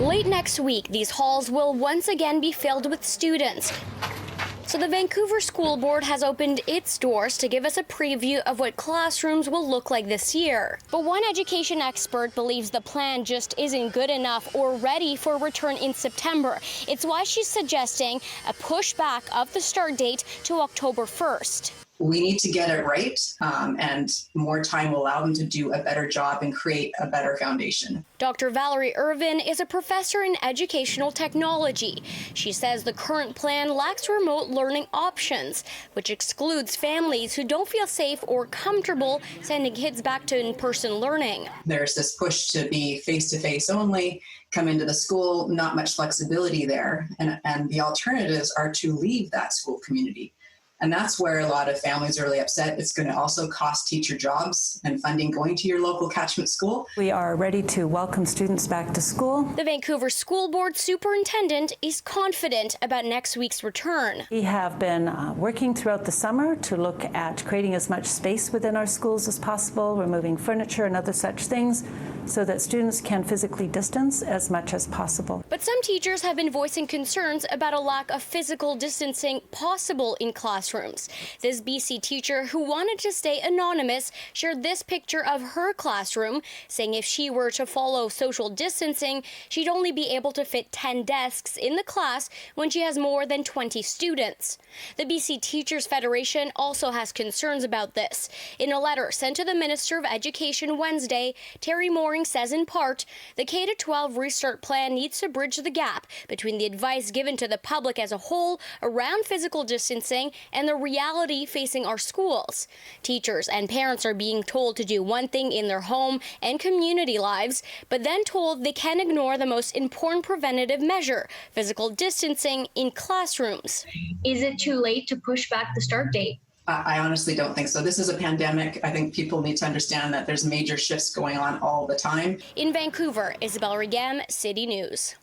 Late next week, these halls will once again be filled with students. So the Vancouver School Board has opened its doors to give us a preview of what classrooms will look like this year. But one education expert believes the plan just isn't good enough or ready for return in September. It's why she's suggesting a pushback of the start date to October 1st. We need to get it right, and more time will allow them to do a better job and create a better foundation. Dr. Valerie Irvine is a professor in educational technology. She says the current plan lacks remote learning options, which excludes families who don't feel safe or comfortable sending kids back to in-person learning. There's this push to be face-to-face only, come into the school, not much flexibility there, and the alternatives are to leave that school community. And that's where a lot of families are really upset. It's going to also cost teacher jobs and funding going to your local catchment school. We are ready to welcome students back to school. The Vancouver School Board superintendent is confident about next week's return. We have been working throughout the summer to look at creating as much space within our schools as possible, removing furniture and other such things, so that students can physically distance as much as possible. But some teachers have been voicing concerns about a lack of physical distancing possible in classrooms. This BC teacher, who wanted to stay anonymous, shared this picture of her classroom, saying if she were to follow social distancing, she'd only be able to fit 10 desks in the class when she has more than 20 students. The BC Teachers Federation also has concerns about this. In a letter sent to the Minister of Education Wednesday, Terry Mooring says in part, the K-12 restart plan needs to bridge the gap between the advice given to the public as a whole around physical distancing and the reality facing our schools. Teachers and parents are being told to do one thing in their home and community lives, but then told they can ignore the most important preventative measure, physical distancing in classrooms. Is it too late to push back the start date? I honestly don't think so. This is a pandemic. I think people need to understand that there's major shifts going on all the time. In Vancouver, Isabel Regam, City News.